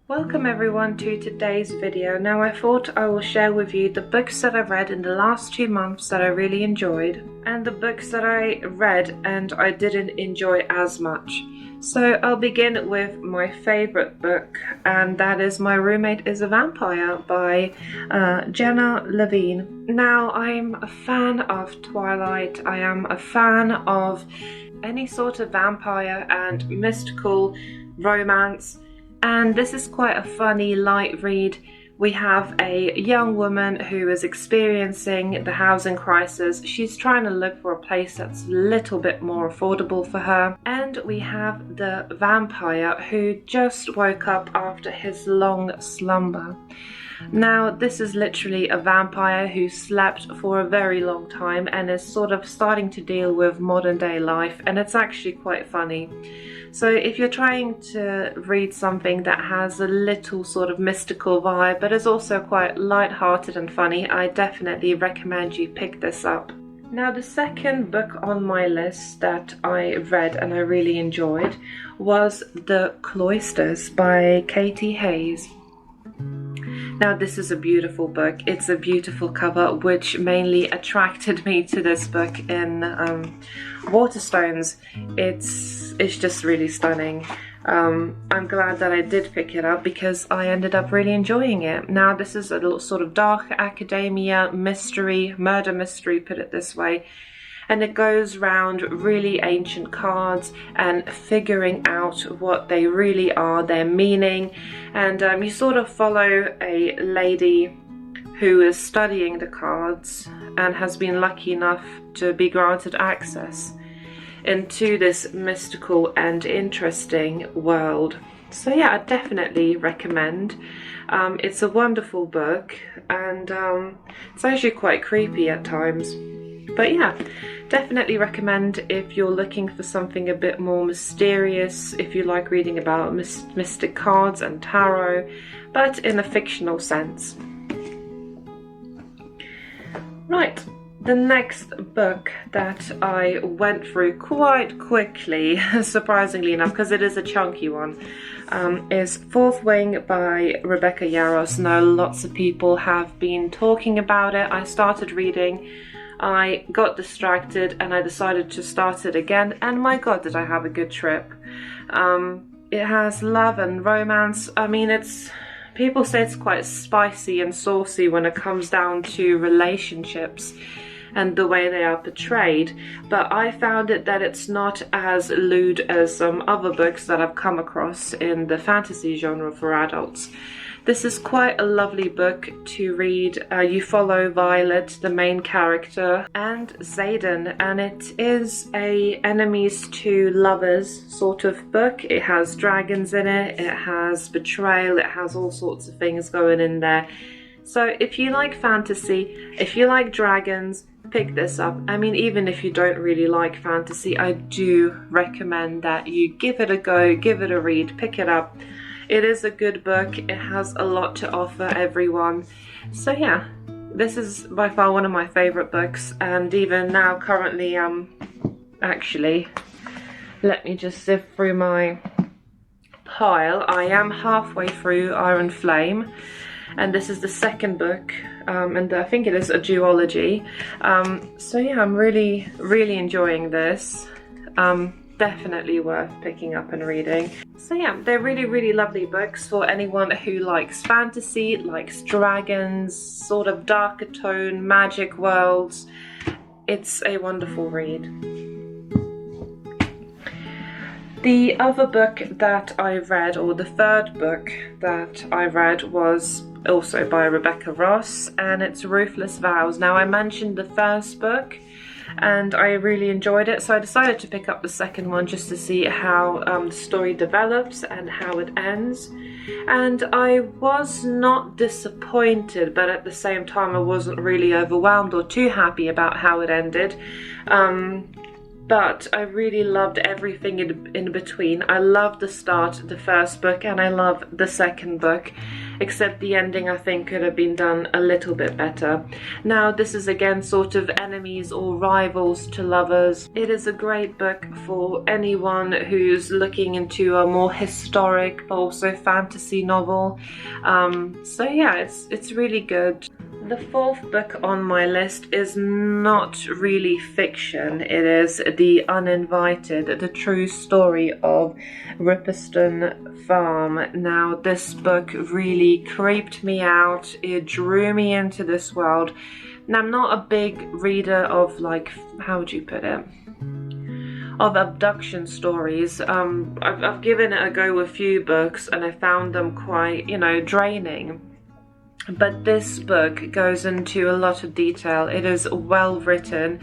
Welcome everyone to today's video. Now I thought I will share with you the books that I've read in the last 2 months that I really enjoyed and the books that I read and I didn't enjoy as much. So I'll begin with my favorite book, and that is My Roommate is a Vampire by Jenna Levine. Now I'm a fan of Twilight. I am a fan of any sort of vampire and mystical romance. And this is quite a funny, light read. We have a young woman who is experiencing the housing crisis. She's trying to look for a place that's a little bit more affordable for her. And we have the vampire who just woke up after his long slumber. Now, this is literally a vampire who slept for a very long time and is sort of starting to deal with modern day life, and it's actually quite funny. So if you're trying to read something that has a little sort of mystical vibe but is also quite light-hearted and funny, I definitely recommend you pick this up. Now, the second book on my list that I read and I really enjoyed was The Cloisters by Katie Hayes. Now, this is a beautiful book. It's a beautiful cover, which mainly attracted me to this book in Waterstones. It's just really stunning. I'm glad that I did pick it up because I ended up really enjoying it. Now, this is a little sort of dark academia mystery, murder mystery, put it this way. And it goes round really ancient cards and figuring out what they really are, their meaning. And you sort of follow a lady who is studying the cards and has been lucky enough to be granted access into this mystical and interesting world. So yeah, I definitely recommend. It's a wonderful book, and it's actually quite creepy at times. But yeah, definitely recommend if you're looking for something a bit more mysterious, if you like reading about mystic cards and tarot, but in a fictional sense. Right, the next book that I went through quite quickly, surprisingly enough, because it is a chunky one, is Fourth Wing by Rebecca Yarros. Now, lots of people have been talking about it. I started reading, I got distracted, and I decided to start it again, and my god, did I have a good trip. It has love and romance. I mean, people say it's quite spicy and saucy when it comes down to relationships and the way they are portrayed, but I found that it's not as lewd as some other books that I've come across in the fantasy genre for adults. This is quite a lovely book to read. You follow Violet, the main character, and Xaden, and it is a enemies to lovers sort of book. It has dragons in it, it has betrayal, it has all sorts of things going in there. So if you like fantasy, if you like dragons, pick this up. I mean, even if you don't really like fantasy, I do recommend that you give it a go, give it a read, pick it up. It is a good book. It has a lot to offer everyone. So yeah, this is by far one of my favorite books, and even now currently actually, let me just sift through my pile. I am halfway through Iron Flame, and this is the second book, and I think it is a duology. So yeah, I'm really enjoying this. Definitely worth picking up and reading. So yeah, they're really lovely books for anyone who likes fantasy, likes dragons, sort of darker tone, magic worlds. It's a wonderful read. The other book that I read, or the third book that I read, was also by Rebecca Ross, and it's Ruthless Vows. Now, I mentioned the first book and I really enjoyed it, so I decided to pick up the second one just to see how the story develops and how it ends. And I was not disappointed, but at the same time I wasn't really overwhelmed or too happy about how it ended. But I really loved everything in between. I loved the start, the first book, and I love the second book. except the ending I think could have been done a little bit better. Now this is again sort of enemies or rivals to lovers. It is a great book for anyone who's looking into a more historic but also fantasy novel. So yeah, it's really good. The fourth book on my list is not really fiction. It is The Uninvited, the true story of Ripperston Farm. Now this book really creeped me out. It drew me into this world. Now I'm not a big reader of, like, how would you put it, of abduction stories. I've given it a go with a few books and I found them quite, you know, draining. But this book goes into a lot of detail. It is well written.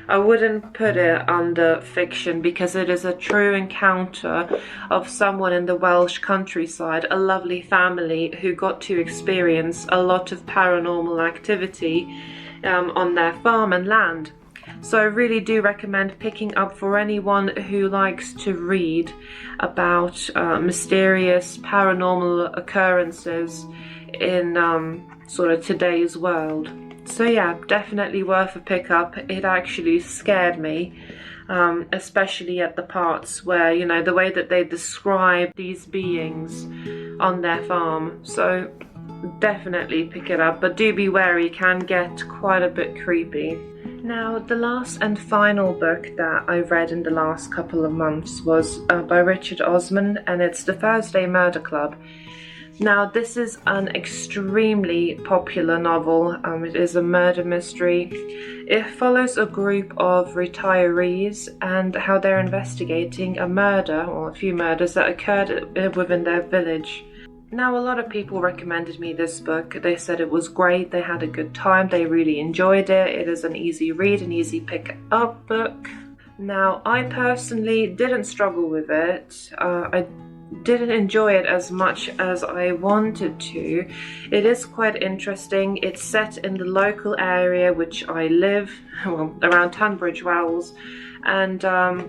I wouldn't put it under fiction because it is a true encounter of someone in the Welsh countryside, a lovely family who got to experience a lot of paranormal activity on their farm and land. So I really do recommend picking up for anyone who likes to read about mysterious paranormal occurrences in sort of today's world. So yeah, definitely worth a pickup. It actually scared me, especially at the parts where, you know, the way that they describe these beings on their farm. So definitely pick it up, but do be wary, it can get quite a bit creepy. Now, the last and final book that I read in the last couple of months was by Richard Osman, and it's The Thursday Murder Club. Now, this is an extremely popular novel. It is a murder mystery. It follows a group of retirees and how they're investigating a murder, or a few murders that occurred within their village. Now, a lot of people recommended me this book. They said it was great, they had a good time, they really enjoyed it. It is an easy read, an easy pick up book. Now, I personally didn't struggle with it. I didn't enjoy it as much as I wanted to. It is quite interesting. It's set in the local area which I live, well, around Tunbridge Wells, and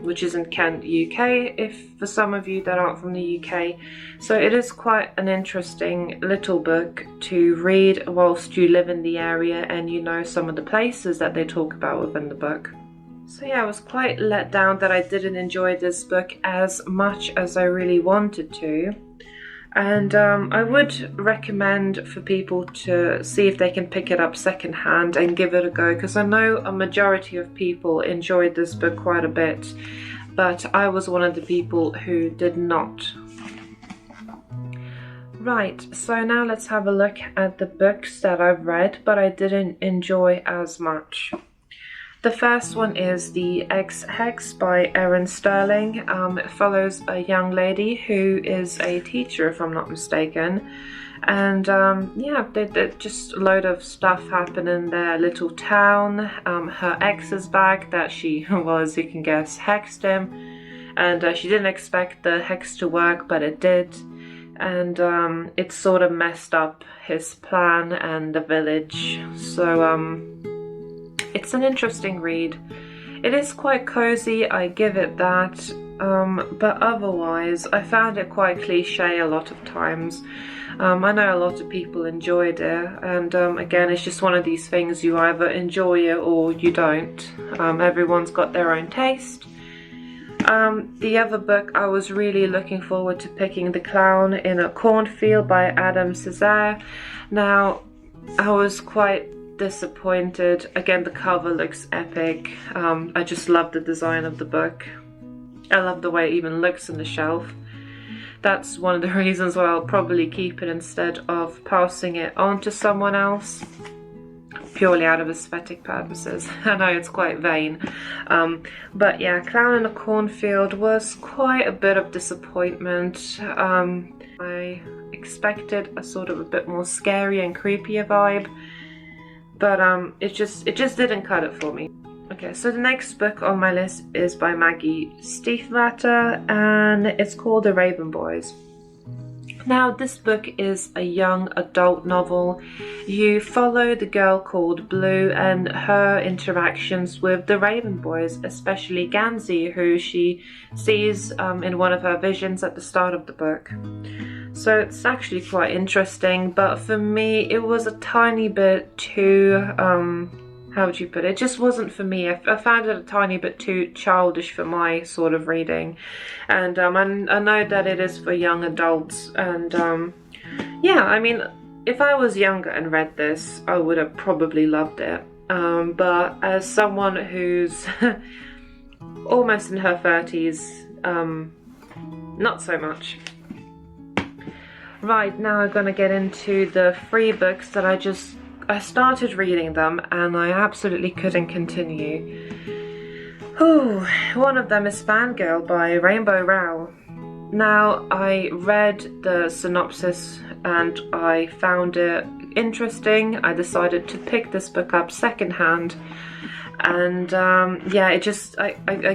which is in Kent, UK, if for some of you that aren't from the UK. So it is quite an interesting little book to read whilst you live in the area and you know some of the places that they talk about within the book. So yeah, I was quite let down that I didn't enjoy this book as much as I really wanted to. And I would recommend for people to see if they can pick it up secondhand and give it a go, because I know a majority of people enjoyed this book quite a bit, but I was one of the people who did not. Right, so now let's have a look at the books that I've read but I didn't enjoy as much. The first one is The Ex-Hex by Erin Sterling. It follows a young lady who is a teacher, if I'm not mistaken. And yeah, there's just a load of stuff happening in their little town. Her ex is back, that she was, you can guess, hexed him. And she didn't expect the hex to work, but it did. And it sort of messed up his plan and the village. So it's an interesting read. It is quite cozy, I give it that, but otherwise I found it quite cliche a lot of times. I know a lot of people enjoyed it, and again, it's just one of these things, you either enjoy it or you don't. Everyone's got their own taste. The other book I was really looking forward to picking, The Clown in a Cornfield by Adam Cesare. Now, I was quite disappointed. Again, the cover looks epic. I just love the design of the book. I love the way it even looks on the shelf. That's one of the reasons why I'll probably keep it instead of passing it on to someone else, purely out of aesthetic purposes. I know it's quite vain, but yeah, Clown in a Cornfield was quite a bit of disappointment. I expected a sort of a bit more scary and creepier vibe, but it just didn't cut it for me. Okay, so the next book on my list is by Maggie Stiefvater, and it's called The Raven Boys. Now, this book is a young adult novel. You follow the girl called Blue and her interactions with the Raven Boys, especially Gansey, who she sees in one of her visions at the start of the book. So it's actually quite interesting, but for me it was a tiny bit too, how would you put it? It just wasn't for me. I found it a tiny bit too childish for my sort of reading. And I know that it is for young adults. And yeah, I mean, if I was younger and read this, I would have probably loved it. But as someone who's almost in her 30s, not so much. Right, now I'm gonna get into the 3 books that I started reading them and I absolutely couldn't continue. Ooh, one of them is Fangirl by Rainbow Rowell. Now, I read the synopsis and I found it interesting. I decided to pick this book up secondhand, and yeah, I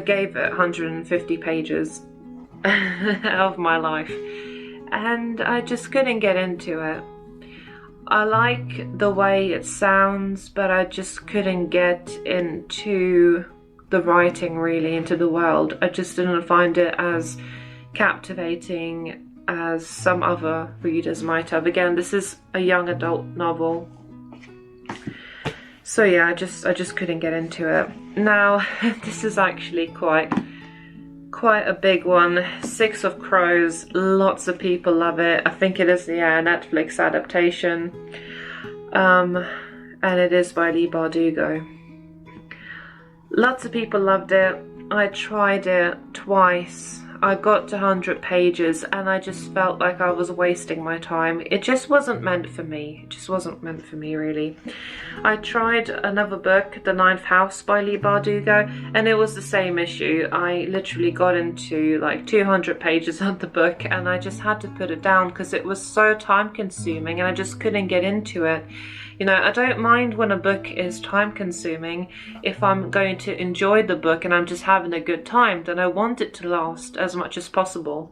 gave it 150 pages of my life, and I just couldn't get into it. I like the way it sounds, but I just couldn't get into the writing, really, into the world. I just didn't find it as captivating as some other readers might have. Again, this is a young adult novel. So yeah, I just couldn't get into it. Now, this is actually quite a big one. Six of Crows. Lots of people love it. I think it is the Netflix adaptation, and it is by Leigh Bardugo. Lots of people loved it. I tried it twice. I got to 100 pages and I just felt like I was wasting my time. It just wasn't meant for me. It just wasn't meant for me, really. I tried another book, The Ninth House by Leigh Bardugo, and it was the same issue. I literally got into like 200 pages of the book and I just had to put it down because it was so time consuming and I just couldn't get into it. You know, I don't mind when a book is time consuming if I'm going to enjoy the book and I'm just having a good time, then I want it to last as much as possible.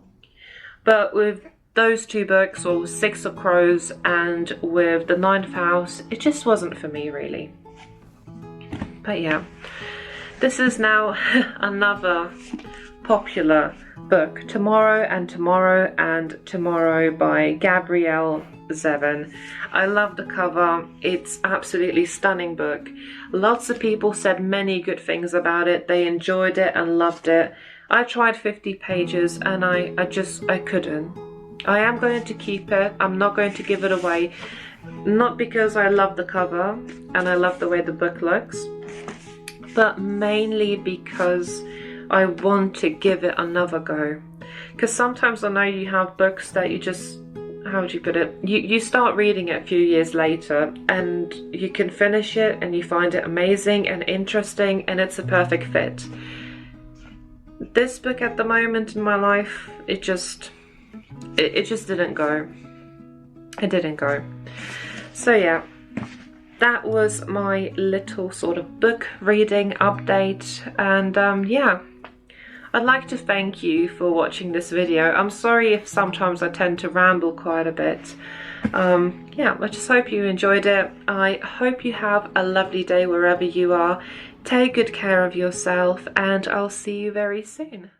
But with those 2 books, or Six of Crows and with The Ninth House, it just wasn't for me, really. But yeah, this is now another popular book, Tomorrow and Tomorrow and Tomorrow by Gabrielle Zevin. I love the cover. It's absolutely stunning book. Lots of people said many good things about it. They enjoyed it and loved it. I tried 50 pages and I couldn't. I am going to keep it. I'm not going to give it away. Not because I love the cover and I love the way the book looks, but mainly because I want to give it another go. Because sometimes I know you have books that you just, how would you put it? You start reading it a few years later and you can finish it and you find it amazing and interesting and it's a perfect fit. This book at the moment in my life, it just didn't go. It didn't go. So yeah, that was my little sort of book reading update, and yeah, I'd like to thank you for watching this video. I'm sorry if sometimes I tend to ramble quite a bit. Yeah, I just hope you enjoyed it. I hope you have a lovely day wherever you are. Take good care of yourself and I'll see you very soon.